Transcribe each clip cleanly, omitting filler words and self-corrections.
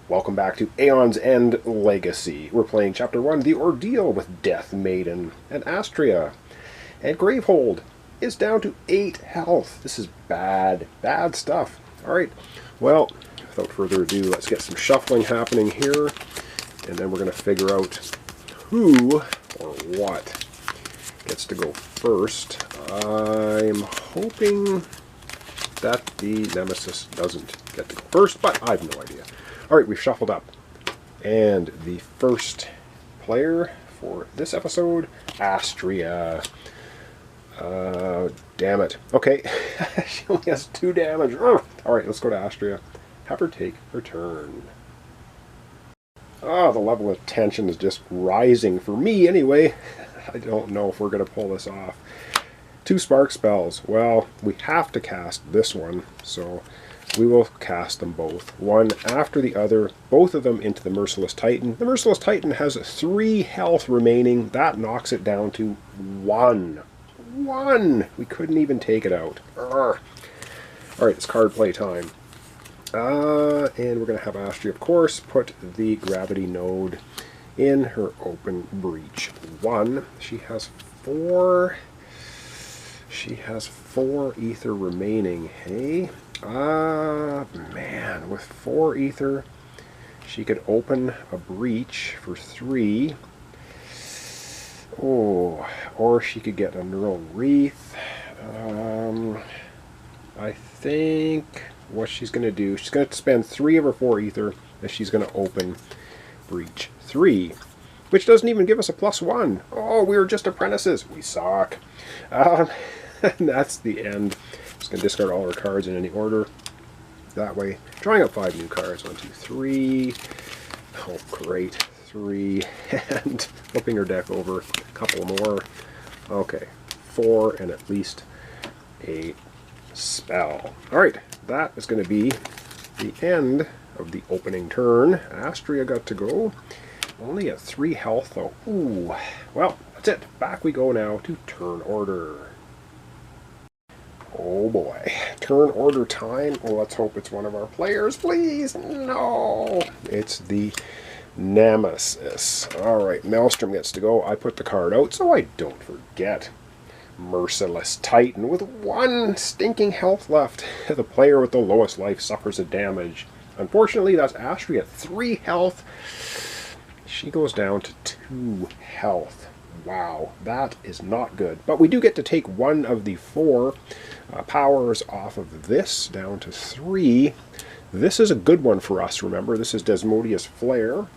Welcome back to Aeons and Legacy. We're playing Chapter 1, The Ordeal, with Dethmaydn and Astria. And Gravehold is down to 8 health. This is bad stuff. Alright, well, without further ado, let's get some shuffling happening here. And then we're going to figure out who or what gets to go first. I'm hoping that the Nemesis doesn't get to go first, but I have no idea. Alright, we've shuffled up. And the first player for this episode, Astria. Damn it. Okay, she only has 2 damage. Alright, let's go to Astria. Have her take her turn. Oh, the level of tension is just rising for me anyway. I don't know if we're going to pull this off. 2 spark spells. Well, we have to cast this one, so we will cast them both, one after the other, both of them into the Merciless Titan. The Merciless Titan has 3 health remaining. That knocks it down to 1. 1! We couldn't even take it out. Alright, it's card play time. And we're going to have Astria, of course, put the gravity node in her open breach. 1. She has 4... She has 4 ether remaining, hey? Man, with 4 ether, she could open a breach for 3. Oh, or she could get a neural wreath. I think what she's going to do, she's going to spend 3 of her 4 ether if she's going to open breach 3, which doesn't even give us a +1. Oh, we were just apprentices. We suck. And that's the end. Just going to discard all our cards in any order. That way, drawing up 5 new cards. 1, 2, 3. Oh, great. 3. And flipping her deck over. A couple more. Okay. 4 and at least a spell. Alright, that is going to be the end of the opening turn. Astria got to go. Only at 3 health, though. Ooh. Well, that's it. Back we go now to turn order. Oh boy. Turn order time. Oh, let's hope it's one of our players, please. No. It's the Nemesis. Alright, Maelstrom gets to go. I put the card out so I don't forget. Merciless Titan with 1 stinking health left. The player with the lowest life suffers a damage. Unfortunately, that's Astria at 3 health. She goes down to 2 health. Wow, that is not good. But we do get to take 1 of the 4 powers off of this down to 3. This is a good one for us, remember. This is Desmodia's Flare.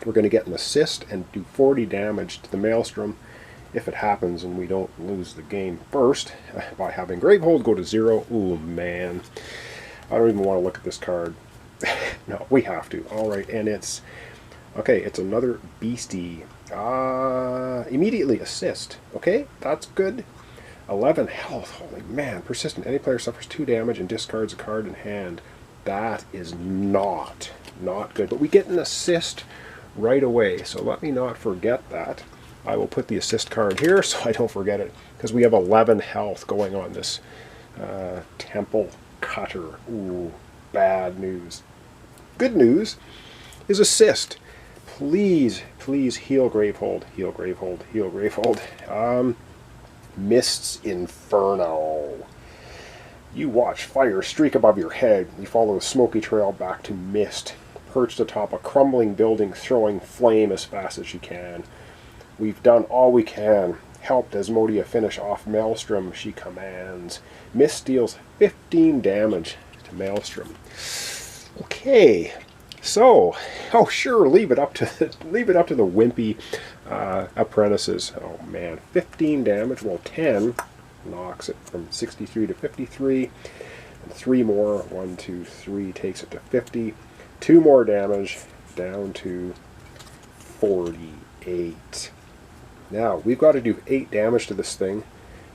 We're going to get an assist and do 40 damage to the Maelstrom if it happens and we don't lose the game first by having Gravehold go to 0. Ooh, man. I don't even want to look at this card. No, we have to. Alright, and it's... Okay, it's another beastie. Immediately assist. Okay, that's good. 11 health. Holy man. Persistent. Any player suffers 2 damage and discards a card in hand. That is not good. But we get an assist right away, so let me not forget that. I will put the assist card here so I don't forget it, because we have 11 health going on this Temple Cutter. Ooh, bad news. Good news is assist. Please, please heal Gravehold. Heal Gravehold. Heal Gravehold. Mist's Inferno. You watch fire streak above your head. You follow the smoky trail back to Mist, perched atop a crumbling building, throwing flame as fast as she can. We've done all we can. Help Desmodia finish off Maelstrom, she commands. Mist deals 15 damage to Maelstrom. Okay. So, oh sure, leave it up to the wimpy apprentices. Oh man, 15 damage. Well, 10 knocks it from 63 to 53, and 3 more. 1, 2, 3 takes it to 50. 2 more damage down to 48. Now we've got to do 8 damage to this thing,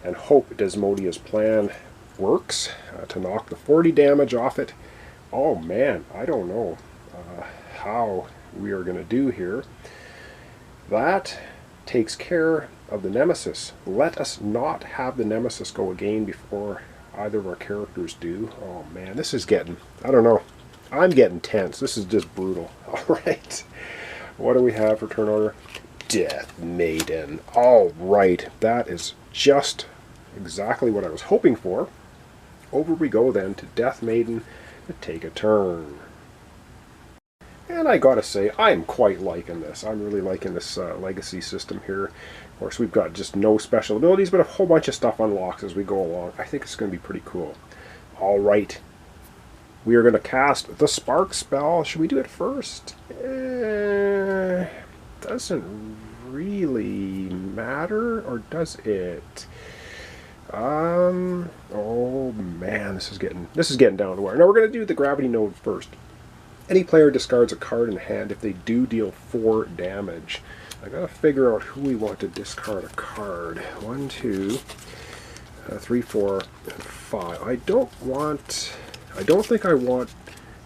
and hope Desmodia's plan works to knock the 40 damage off it. Oh man, I don't know how we are going to do here. That takes care of the Nemesis. Let us not have the Nemesis go again before either of our characters do. Oh man, this is getting, I don't know. I'm getting tense. This is just brutal. All right. What do we have for turn order? Dethmaydn. All right. That is just exactly what I was hoping for. Over we go then to Dethmaydn to take a turn. And I gotta say, I'm quite liking this. I'm really liking this legacy system here. Of course, we've got just no special abilities, but a whole bunch of stuff unlocks as we go along. I think it's going to be pretty cool. All right. We are going to cast the Spark spell. Should we do it first? Doesn't really matter, or does it? Oh man, this is getting down to the wire. Now we're going to do the gravity node first. Any player discards a card in hand if they do deal 4 damage. I gotta figure out who we want to discard a card. 1, 2, 3, 4, and 5. I don't think I want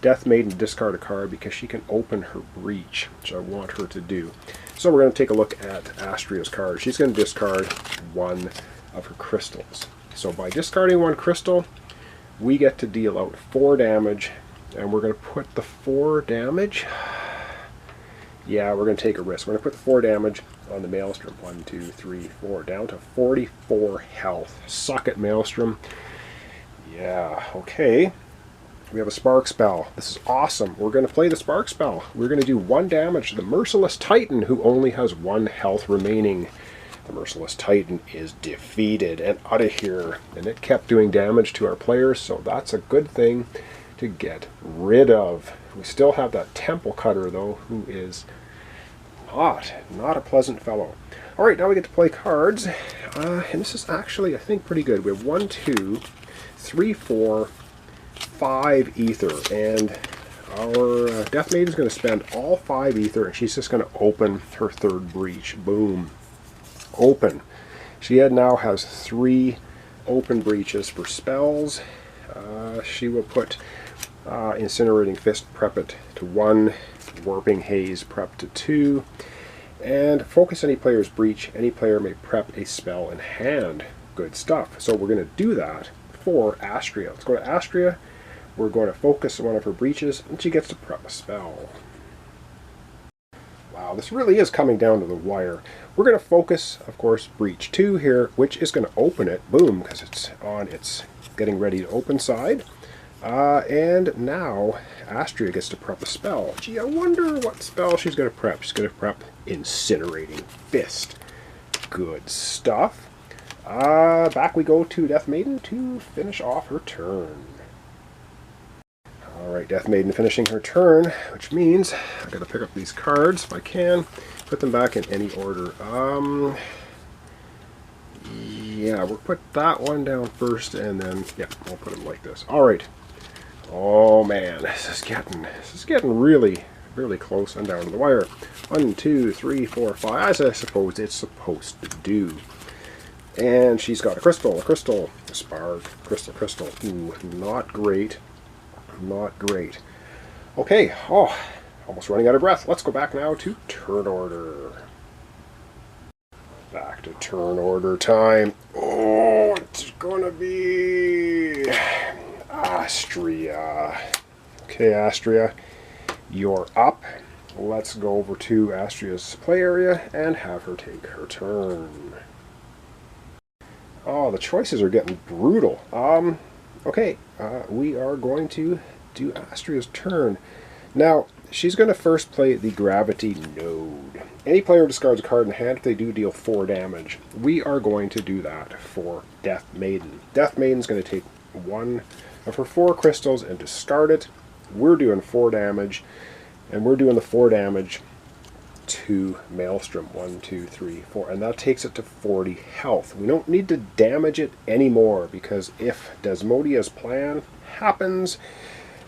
Dethmaydn to discard a card because she can open her breach, which I want her to do. So we're going to take a look at Astria's card. She's going to discard 1 of her crystals. So by discarding 1 crystal, we get to deal out 4 damage, and we're going to put the 4 damage. Yeah, we're going to take a risk. We're going to put the 4 damage on the Maelstrom. 1, 2, 3, 4, down to 44 health. Suck it, Maelstrom. Yeah, okay. We have a Spark spell. This is awesome. We're going to play the Spark spell. We're going to do 1 damage to the Merciless Titan, who only has 1 health remaining. The Merciless Titan is defeated and out of here. And it kept doing damage to our players, so that's a good thing to get rid of. We still have that Temple Cutter, though, who is not a pleasant fellow. All right, now we get to play cards. And this is actually, I think, pretty good. We have 1, 2, 3, 4, 5 ether, and our Dethmaydn is going to spend all 5 ether, and she's just going to open her 3rd breach. Boom. Open. She now has 3 open breaches for spells. She will put Incinerating Fist, prep it to 1, Warping Haze, prep to 2, and focus any player's breach. Any player may prep a spell in hand. Good stuff. So we're going to do that for Astria. Let's go to Astria. We're going to focus 1 of her breaches, and she gets to prep a spell. Wow, this really is coming down to the wire. We're going to focus, of course, breach 2 here, which is going to open it. Boom, because it's on its getting ready to open side. And now Astria gets to prep a spell. Gee, I wonder what spell she's going to prep. She's going to prep Incinerating Fist. Good stuff. Back we go to Dethmaydn to finish off her turn. Alright, Dethmaydn finishing her turn, which means I've got to pick up these cards if I can, put them back in any order. Yeah, we'll put that one down first, and then, yeah, we'll put them like this. Alright. Oh man, this is getting really, really close and down to the wire. 1, 2, 3, 4, 5, as I suppose it's supposed to do. And she's got a crystal, a spark, crystal. Ooh, not great. Not great. Okay, almost running out of breath. Let's go back now to turn order. Back to turn order time. Oh, it's gonna be Astria. Okay, Astria, you're up. Let's go over to Astria's play area and have her take her turn. Oh, the choices are getting brutal. Okay, we are going to do Astria's turn. Now, she's going to first play the Gravity Node. Any player discards a card in hand if they do deal 4 damage. We are going to do that for Dethmaydn. Dethmaydn's going to take 1 of her 4 crystals and discard it. We're doing 4 damage, and we're doing the 4 damage to Maelstrom. 1, 2, 3, 4, and that takes it to 40 health. We don't need to damage it anymore, because if Desmodia's plan happens,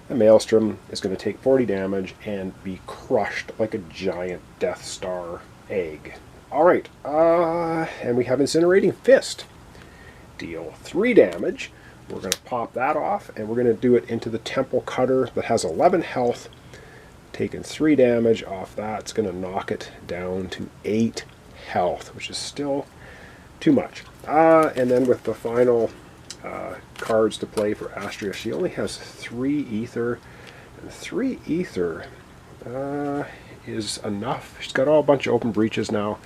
the Maelstrom is going to take 40 damage and be crushed like a giant Death Star egg. Alright, and we have Incinerating Fist. Deal 3 damage. We're going to pop that off, and we're going to do it into the Temple Cutter that has 11 health. Taking 3 damage off that, it's going to knock it down to 8 health, which is still too much. And then with the final cards to play for Astria, she only has 3 ether. And 3 ether is enough. She's got all a bunch of open breaches now.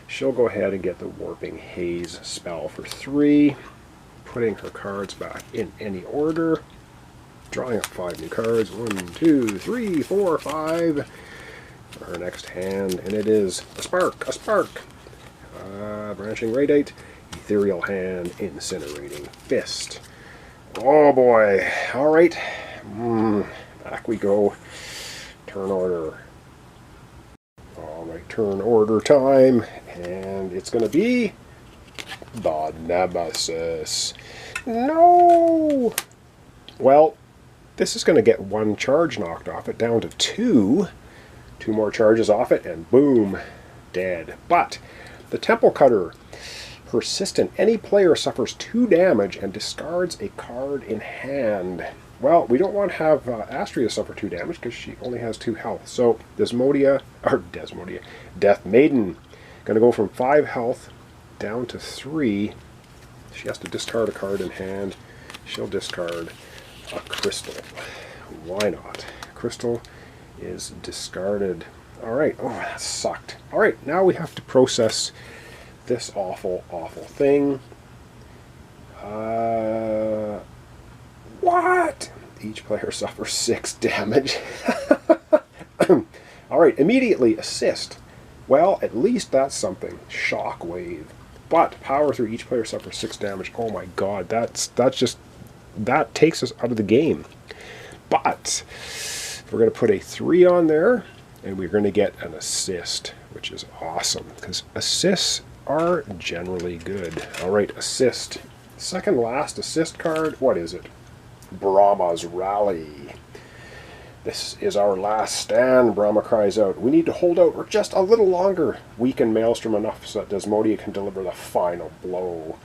She'll go ahead and get the Warping Haze spell for 3, putting her cards back in any order. Drawing up 5 new cards. 1, 2, 3, 4, 5 for her next hand, and it is a spark, branching radiate, ethereal hand, incinerating fist. Oh boy! All right, back we go. Turn order. All right, turn order time, and it's going to be the Nemesis. No. Well, this is going to get 1 charge knocked off it, down to 2. 2 more charges off it, and boom, dead. But the Temple Cutter, persistent. Any player suffers 2 damage and discards a card in hand. Well, we don't want to have Astria suffer 2 damage because she only has 2 health. So Dethmaydn, going to go from 5 health down to 3. She has to discard a card in hand. She'll discard a crystal. Why not? Crystal is discarded. Alright, oh, that sucked. Alright, now we have to process this awful, awful thing. What? Each player suffers 6 damage. Alright, immediately assist. Well, at least that's something. Shockwave. But power through each player suffers 6 damage. Oh my god, that takes us out of the game. But we're going to put a 3 on there, and we're going to get an assist, which is awesome, because assists are generally good. Alright, assist. Second last assist card, what is it? Brahma's Rally. This is our last stand, Brahma cries out. We need to hold out for just a little longer. Weaken Maelstrom enough so that Dethmaydn can deliver the final blow.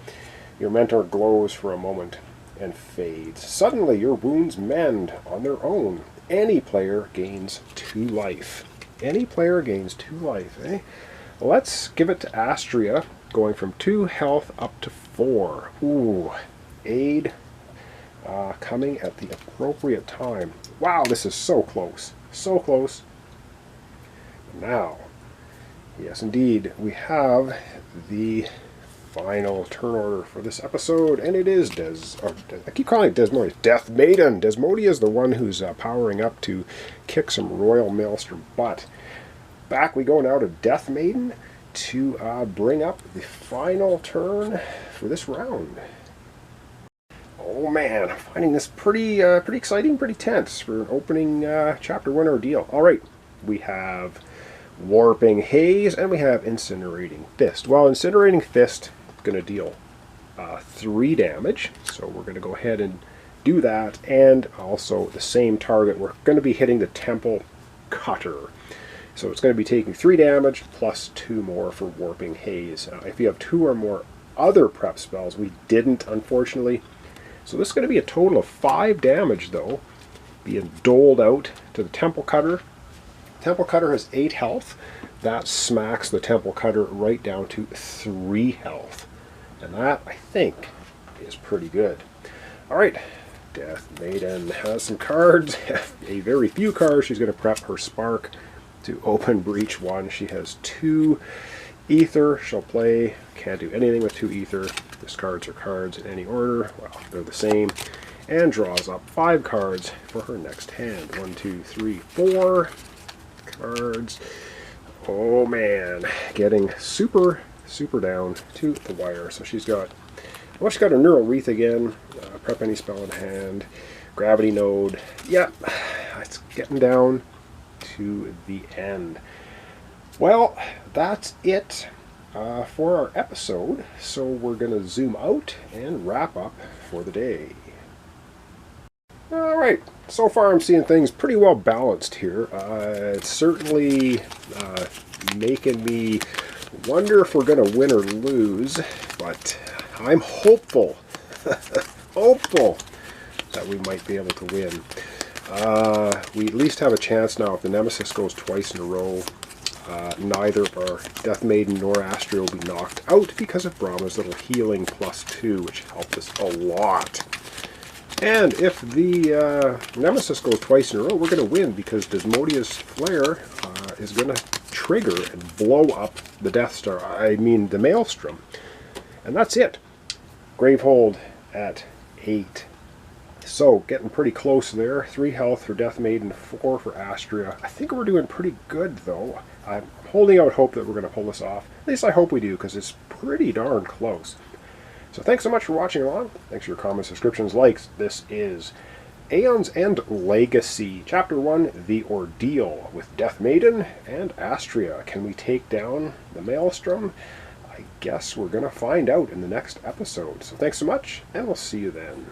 Your mentor glows for a moment and fades. Suddenly your wounds mend on their own. Any player gains 2 life. Any player gains 2 life, eh? Let's give it to Astria, going from 2 health up to 4. Ooh, aid coming at the appropriate time. Wow, this is so close. So close. Now, yes indeed, we have the final turn order for this episode, and it is I keep calling it Dethmaydn. Dethmaydn. Dethmaydn is the one who's powering up to kick some Royal Maelstrom butt. Back we go now to Dethmaydn to bring up the final turn for this round. Oh man, I'm finding this pretty exciting, pretty tense for an opening chapter 1 ordeal. All right, we have Warping Haze and we have Incinerating Fist. Well, Incinerating Fist is going to deal 3 damage, so we're going to go ahead and do that, and also the same target. We're going to be hitting the Temple Cutter. So it's going to be taking 3 damage plus 2 more for Warping Haze. If you have 2 or more other prep spells, we didn't, unfortunately. So this is going to be a total of 5 damage, though, being doled out to the Temple Cutter. Temple Cutter has 8 health. That smacks the Temple Cutter right down to 3 health. And that, I think, is pretty good. Alright, Dethmaydn has some cards. A very few cards. She's going to prep her Spark to open breach 1. She has 2 ether. She'll play. Can't do anything with 2 ether. Discards her cards in any order. Well, they're the same. And draws up 5 cards for her next hand. 1, 2, 3, 4 cards. Oh man, getting super down to the wire. So she's got, well, she's got her Neural Wreath again. Prep any spell in hand. Gravity Node. Yep, it's getting down to the end. Well, that's it for our episode. So we're going to zoom out and wrap up for the day. Alright, so far I'm seeing things pretty well balanced here. It's certainly making me wonder if we're going to win or lose, but I'm hopeful, hopeful that we might be able to win. We at least have a chance now if the Nemesis goes twice in a row. Neither our Dethmaydn nor Astria will be knocked out because of Brahma's little healing +2, which helped us a lot. And if the Nemesis goes twice in a row, we're going to win because Desmodia's Flare is going to trigger and blow up the Death Star. I mean the Maelstrom. And that's it. Gravehold at 8. So, getting pretty close there. 3 health for Dethmaydn, 4 for Astria. I think we're doing pretty good, though. I'm holding out hope that we're going to pull this off. At least I hope we do, because it's pretty darn close. So thanks so much for watching along. Thanks for your comments, subscriptions, likes. This is Aeons and Legacy, Chapter 1, The Ordeal, with Dethmaydn and Astria. Can we take down the Maelstrom? I guess we're going to find out in the next episode. So thanks so much, and we'll see you then.